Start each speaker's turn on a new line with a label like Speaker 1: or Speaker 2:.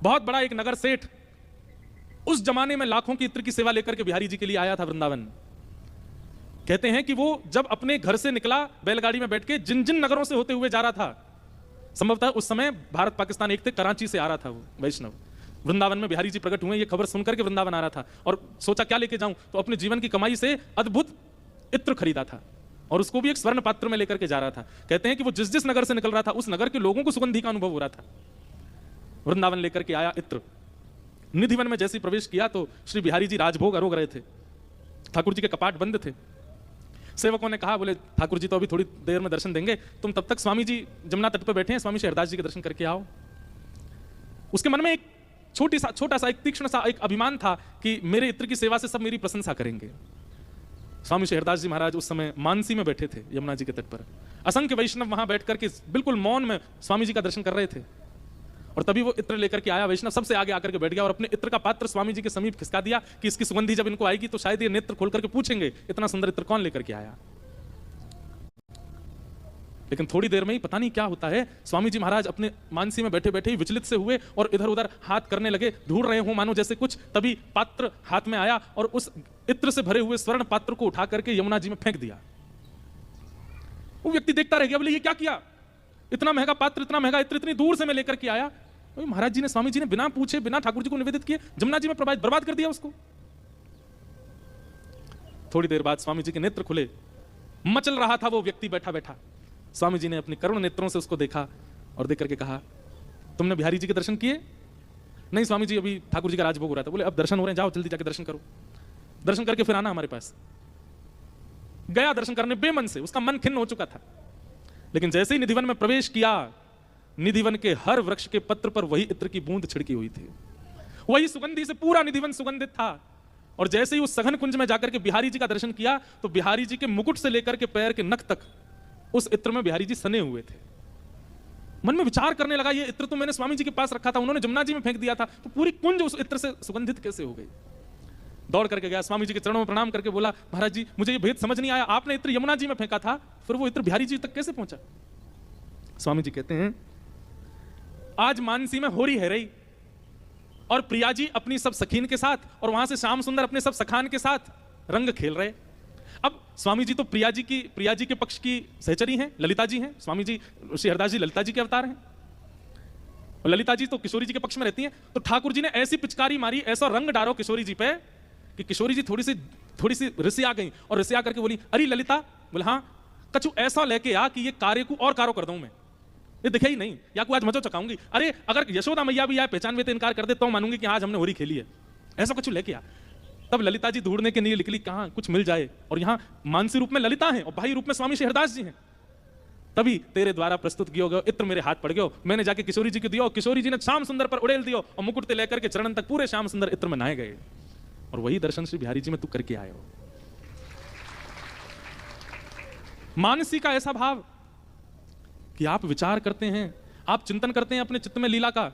Speaker 1: बहुत बड़ा एक नगर सेठ उस जमाने में लाखों की इत्र की सेवा लेकर के बिहारी जी के लिए आया था वृंदावन। कहते हैं कि वो जब अपने घर से निकला बैलगाड़ी में बैठ के जिन जिन नगरों से होते हुए जा रहा था, संभवतः उस समय भारत पाकिस्तान एक थे, कराची से आ रहा था वो वैष्णव, वृंदावन में बिहारी जी प्रकट हुए, ये खबर सुनकर के वृंदावन आ रहा था और सोचा क्या लेके जाऊं, तो अपने जीवन की कमाई से अद्भुत इत्र खरीदा था और उसको भी एक स्वर्ण पात्र में लेकर के जा रहा था। कहते हैं कि वो जिस जिस नगर से निकल रहा था उस नगर के लोगों को सुगंधी का अनुभव हो रहा था। वृंदावन लेकर के आया इत्र, निधिवन में जैसे प्रवेश किया तो श्री बिहारी जी राजभोग अरोग रहे थे, ठाकुर जी के कपाट बंद थे। सेवकों ने कहा, बोले ठाकुर जी तो अभी थोड़ी देर में दर्शन देंगे, तुम तब तक स्वामी जी जमुना तट पर बैठे हैं, स्वामी शेरदास जी के दर्शन करके आओ। उसके मन में एक छोटा सा एक तीक्ष्ण सा एक अभिमान था कि मेरे इत्र की सेवा से सब मेरी प्रशंसा करेंगे। स्वामी शेरदास जी महाराज उस समय मानसी में बैठे थे यमुना जी के तट पर, असंख्य वैष्णव वहां बैठ करके बिल्कुल मौन में स्वामी जी का दर्शन कर रहे थे और तभी वो इत्र लेकर के आया। वैष्णव सबसे आगे आकर के बैठ गया और अपने इत्र का पात्र स्वामी जी के समीप खिसका दिया कि इसकी सुगंधी जब इनको आएगी तो शायद ये नेत्र खोल करके पूछेंगे इतना सुंदर इत्र कौन लेकर के आया। लेकिन थोड़ी देर में ही पता नहीं क्या होता है, स्वामी जी महाराज अपने मानसी में बैठे बैठे ही विचलित से हुए और इधर उधर हाथ करने लगे, ढूंढ रहे हो मानो जैसे कुछ। तभी पात्र हाथ में आया और उस इत्र से भरे हुए स्वर्ण पात्र को उठा करके यमुना जी में फेंक दिया। वो व्यक्ति देखता रह गया, बोले ये क्या किया, इतना महंगा पात्र, इतना महंगा इत्र इतनी दूर से मैं लेकर के आया। महाराज जी ने, स्वामी जी ने बिना पूछे बिना ठाकुर जी को निवेदित किए जमुना जी में बर्बाद कर दिया उसको। थोड़ी देर बाद स्वामी जी के नेत्र खुले, मचल रहा था वो व्यक्ति बैठा बैठा। स्वामी जी ने अपने करुण नेत्रों से उसको देखा और देख करके कहा, तुमने बिहारी जी के दर्शन किए? नहीं स्वामी जी, अभी ठाकुर जी का राजभोग हो रहा था। बोले अब दर्शन हो रहे हैं, जाओ जल्दी जाके दर्शन करो, दर्शन करके फिर आना हमारे पास। गया दर्शन करने बेमन से, उसका मन खिन्न हो चुका था। लेकिन जैसे ही निधिवन में प्रवेश किया, निधिवन के हर वृक्ष के पत्र पर वही इत्र की बूंद छिड़की हुई थी, वही सुगंधी से पूरा निधिवन सुगंधित था। और जैसे ही उस सघन कुंज में जाकर के बिहारी जी का दर्शन किया तो बिहारी जी के मुकुट से लेकर के पैर के नख तक उस इत्र में बिहारी जी सने हुए थे। मन में विचार करने लगा, ये इत्र तो मैंने स्वामी जी के पास रखा था, उन्होंने जमुना जी में फेंक दिया था, तो पूरी कुंज उस इत्र से सुगंधित कैसे हो गई। दौड़ करके गया, स्वामी जी के चरणों में प्रणाम करके बोला, महाराज जी मुझे ये भेद समझ नहीं आया, आपने इत्र यमुना जी में फेंका था, फिर वो इत्र बिहारी जी तक कैसे पहुंचा? स्वामी जी कहते हैं, आज मानसी में होरी है रही और प्रिया जी अपनी सब सखीन के साथ और वहां से श्याम सुंदर अपने सब सखान के साथ रंग खेल रहे। अब स्वामी जी तो प्रिया जी के पक्ष की सहचरी हैं, ललिता जी हैं। स्वामी जी श्री हरदास जी ललिता जी के अवतार हैं और ललिता जी तो किशोरी जी के पक्ष में रहती हैं। तो ठाकुर जी ने ऐसी पिचकारी मारी, ऐसा रंग डारो किशोरी जी पे कि किशोरी जी थोड़ी सी रिसिया गई और रिसिया करके बोली, अरे ललिता, बोले हाँ, कछु ऐसा लेके आ कि ये कार्य को और कारो कर दूं मैं, ये दिखे ही नहीं, या को आज मजो चकाऊंगी। अरे अगर यशोदा मैया भी आए पहचान में तो इनकार कर दे तो मानूंगी कि आज हमने होरी खेली है, ऐसा कुछ लेके आ। तब ललिता जी ढूंढने के लिए निकली, कहां कुछ मिल जाए, और यहां मानसी रूप में ललिता है और भाई रूप में स्वामी शेरदास जी हैं। तभी तेरे द्वारा प्रस्तुत किया गया इत्र मेरे हाथ पड़ गयो, मैंने जाके किशोरी जी को दिया और किशोरी जी ने श्याम सुंदर पर उड़ेल दियो और मुकुट से लेकर के चरण तक पूरे श्याम सुंदर इत्र में नहाए गए। और वही दर्शन श्री बिहारी जी में तू करके आए हो। मानसी का ऐसा भाव कि आप विचार करते हैं, आप चिंतन करते हैं अपने चित्त में लीला का,